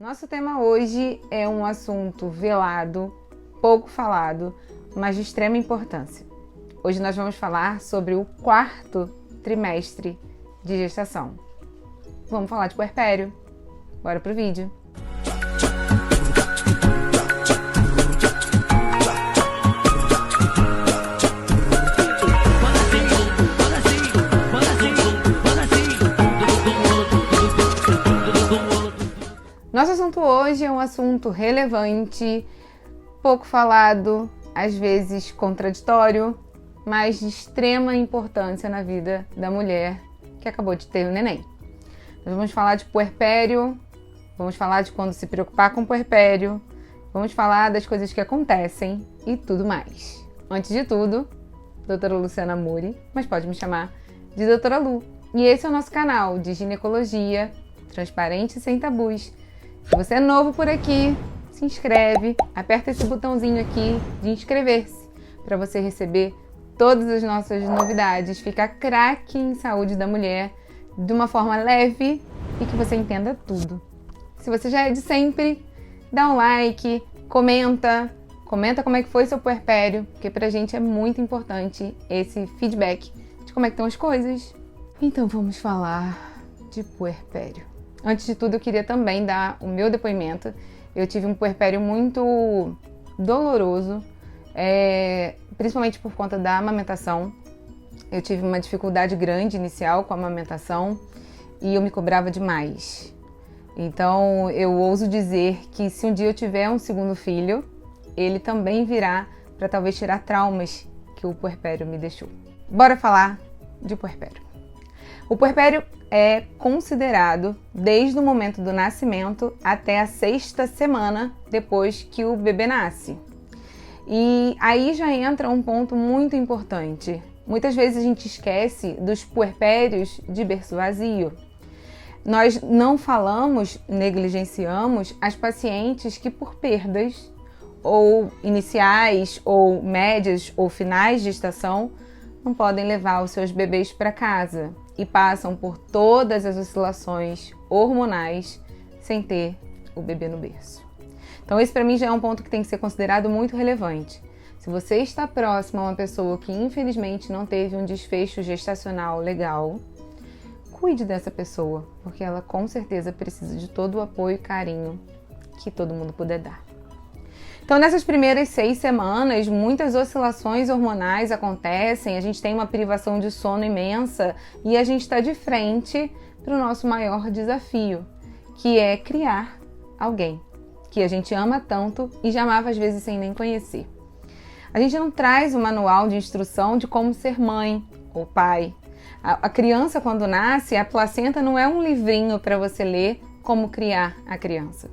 Nosso tema hoje é um assunto velado, pouco falado, mas de extrema importância. Hoje nós vamos falar sobre o 4º trimestre de gestação. Vamos falar de puerpério. Bora pro vídeo. Nosso assunto hoje é um assunto relevante, pouco falado, às vezes contraditório, mas de extrema importância na vida da mulher que acabou de ter o neném. Nós vamos falar de puerpério, vamos falar de quando se preocupar com puerpério, vamos falar das coisas que acontecem e tudo mais. Antes de tudo, doutora Luciana Muri, mas pode me chamar de doutora Lu. E esse é o nosso canal de ginecologia, transparente e sem tabus. Se você é novo por aqui, se inscreve, aperta esse botãozinho aqui de inscrever-se para você receber todas as nossas novidades, ficar craque em saúde da mulher de uma forma leve e que você entenda tudo. Se você já é de sempre, dá um like, comenta como é que foi seu puerpério, porque pra gente é muito importante esse feedback de como é que estão as coisas. Então vamos falar de puerpério. Antes de tudo, eu queria também dar o meu depoimento. Eu tive um puerpério muito doloroso, principalmente por conta da amamentação. Eu tive uma dificuldade grande inicial com a amamentação e eu me cobrava demais. Então, eu ouso dizer que se um dia eu tiver um segundo filho, ele também virá para talvez tirar traumas que o puerpério me deixou. Bora falar de puerpério. O puerpério é considerado desde o momento do nascimento até a 6ª semana depois que o bebê nasce. E aí já entra um ponto muito importante. Muitas vezes a gente esquece dos puerpérios de berço vazio. Nós não falamos, negligenciamos as pacientes que por perdas ou iniciais ou médias ou finais de gestação não podem levar os seus bebês para casa e passam por todas as oscilações hormonais sem ter o bebê no berço. Então esse para mim já é um ponto que tem que ser considerado muito relevante. Se você está próximo a uma pessoa que infelizmente não teve um desfecho gestacional legal, cuide dessa pessoa, porque ela com certeza precisa de todo o apoio e carinho que todo mundo puder dar. Então, nessas primeiras 6 semanas, muitas oscilações hormonais acontecem, a gente tem uma privação de sono imensa e a gente está de frente para o nosso maior desafio, que é criar alguém que a gente ama tanto e já amava às vezes sem nem conhecer. A gente não traz um manual de instrução de como ser mãe ou pai. A criança, quando nasce, a placenta não é um livrinho para você ler como criar a criança.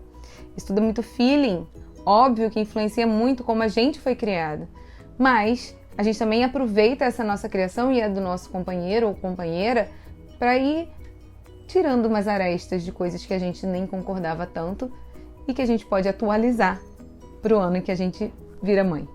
Isso tudo é muito feeling. Óbvio que influencia muito como a gente foi criado, mas a gente também aproveita essa nossa criação e a do nosso companheiro ou companheira para ir tirando umas arestas de coisas que a gente nem concordava tanto e que a gente pode atualizar para o ano em que a gente vira mãe.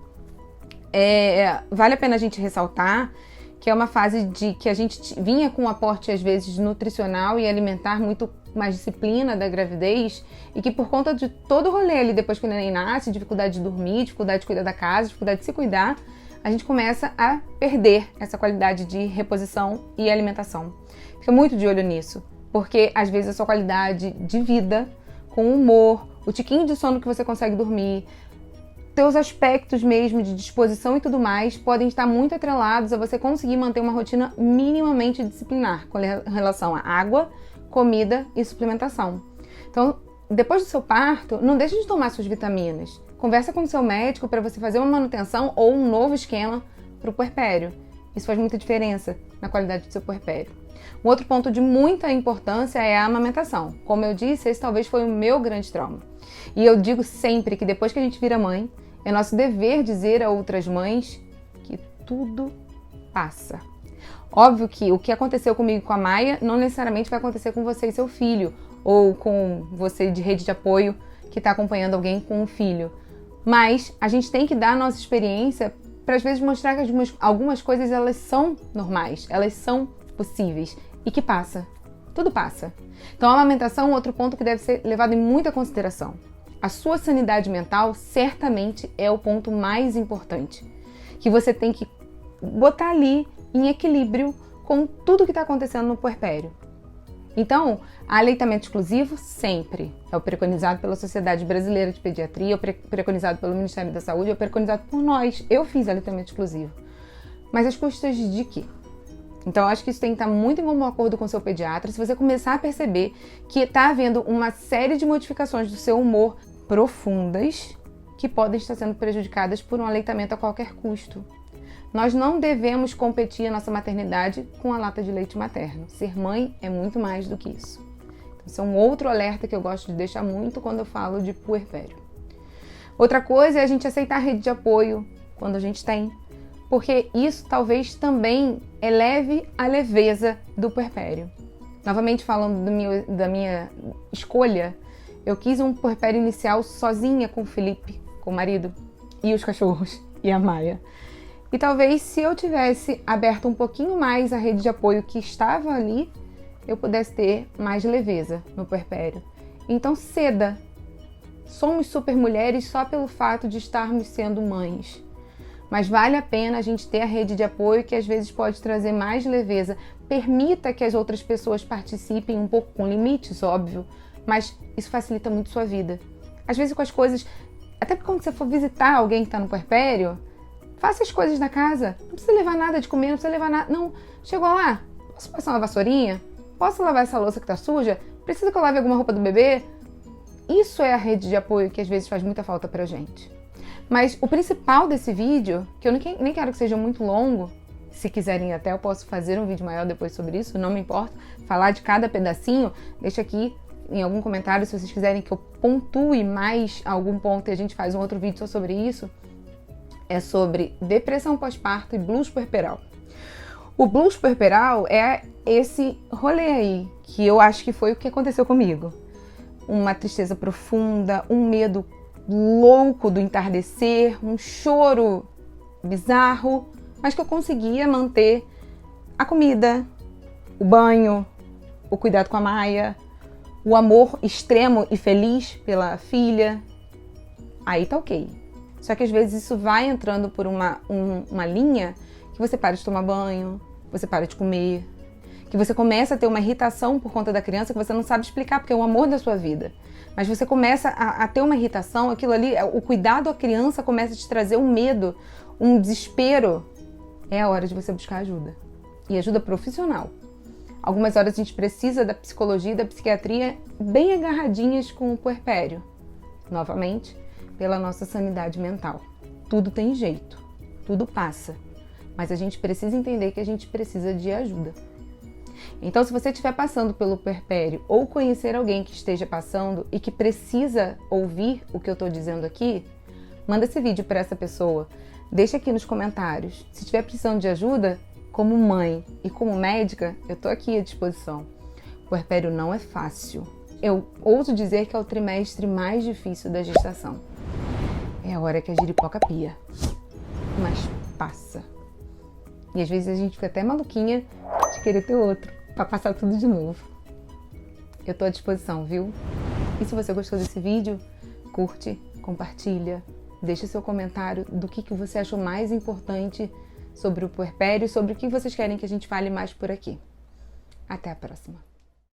Vale a pena a gente ressaltar que é uma fase de que a gente vinha com um aporte, às vezes, nutricional e alimentar muito mais disciplina da gravidez e que por conta de todo o rolê ali, depois que o neném nasce, dificuldade de dormir, dificuldade de cuidar da casa, dificuldade de se cuidar, a gente começa a perder essa qualidade de reposição e alimentação. Fica muito de olho nisso, porque às vezes a sua qualidade de vida, com o humor, o tiquinho de sono que você consegue dormir, teus aspectos mesmo de disposição e tudo mais podem estar muito atrelados a você conseguir manter uma rotina minimamente disciplinar com relação a água, comida e suplementação. Então, depois do seu parto, não deixe de tomar suas vitaminas. Conversa com o seu médico para você fazer uma manutenção ou um novo esquema para o puerpério. Isso faz muita diferença na qualidade do seu puerpério. Um outro ponto de muita importância é a amamentação. Como eu disse, esse talvez foi o meu grande trauma. E eu digo sempre que depois que a gente vira mãe, é nosso dever dizer a outras mães que tudo passa. Óbvio que o que aconteceu comigo e com a Maia não necessariamente vai acontecer com você e seu filho, ou com você de rede de apoio que está acompanhando alguém com um filho. Mas a gente tem que dar a nossa experiência para às vezes mostrar que algumas coisas elas são normais, elas são possíveis e que passa. tudo passa. Então a amamentação é outro ponto que deve ser levado em muita consideração. A sua sanidade mental certamente é o ponto mais importante, que você tem que botar ali em equilíbrio com tudo que está acontecendo no puerpério. Então, aleitamento exclusivo sempre é o preconizado pela Sociedade Brasileira de Pediatria, é o preconizado pelo Ministério da Saúde, é o preconizado por nós. Eu fiz aleitamento exclusivo. Mas às custas de quê? Então, eu acho que isso tem que estar muito em comum acordo com o seu pediatra. Se você começar a perceber que está havendo uma série de modificações do seu humor profundas que podem estar sendo prejudicadas por um aleitamento a qualquer custo. Nós não devemos competir a nossa maternidade com a lata de leite materno. Ser mãe é muito mais do que isso. Então, esse é um outro alerta que eu gosto de deixar muito quando eu falo de puerpério. Outra coisa é a gente aceitar a rede de apoio quando a gente tem, porque isso talvez também eleve a leveza do puerpério. Novamente falando da minha escolha, eu quis um puerpério inicial sozinha com o Felipe, com o marido, e os cachorros, e a Maia. E talvez se eu tivesse aberto um pouquinho mais a rede de apoio que estava ali, eu pudesse ter mais leveza no puerpério. Então ceda. Somos super mulheres só pelo fato de estarmos sendo mães. Mas vale a pena a gente ter a rede de apoio que às vezes pode trazer mais leveza. Permita que as outras pessoas participem um pouco com limites, óbvio, mas isso facilita muito sua vida. Às vezes com as coisas, até porque quando você for visitar alguém que está no puerpério, faça as coisas da casa. Não precisa levar nada de comer, não precisa levar nada. Não, chegou lá, posso passar uma vassourinha? Posso lavar essa louça que tá suja? Precisa que eu lave alguma roupa do bebê? Isso é a rede de apoio que às vezes faz muita falta pra gente. Mas o principal desse vídeo, que eu nem quero que seja muito longo, se quiserem até eu posso fazer um vídeo maior depois sobre isso, não me importa, falar de cada pedacinho, deixa aqui em algum comentário se vocês quiserem que eu pontue mais algum ponto e a gente faz um outro vídeo só sobre isso. É sobre depressão pós-parto e blues puerperal. O blues puerperal é esse rolê aí, que eu acho que foi o que aconteceu comigo. Uma tristeza profunda, um medo louco do entardecer, um choro bizarro, mas que eu conseguia manter a comida, o banho, o cuidado com a Maia, o amor extremo e feliz pela filha. Aí tá ok. Só que às vezes isso vai entrando por uma linha que você para de tomar banho, você para de comer, que você começa a ter uma irritação por conta da criança que você não sabe explicar, porque é o amor da sua vida. Mas você começa a ter uma irritação, aquilo ali, o cuidado à criança começa a te trazer um medo, um desespero. É a hora de você buscar ajuda. E ajuda profissional. Algumas horas a gente precisa da psicologia e da psiquiatria bem agarradinhas com o puerpério. Novamente, pela nossa sanidade mental. Tudo tem jeito, tudo passa, mas a gente precisa entender que a gente precisa de ajuda. Então, se você estiver passando pelo puerpério ou conhecer alguém que esteja passando e que precisa ouvir o que eu estou dizendo aqui, manda esse vídeo para essa pessoa, deixa aqui nos comentários. Se estiver precisando de ajuda, como mãe e como médica, eu estou aqui à disposição. O puerpério não é fácil. Eu ouso dizer que é o trimestre mais difícil da gestação. É a hora que a giripoca pia, mas passa. E às vezes a gente fica até maluquinha de querer ter outro, pra passar tudo de novo. Eu tô à disposição, viu? E se você gostou desse vídeo, curte, compartilha, deixa seu comentário do que você achou mais importante sobre o puerpério e sobre o que vocês querem que a gente fale mais por aqui. Até a próxima!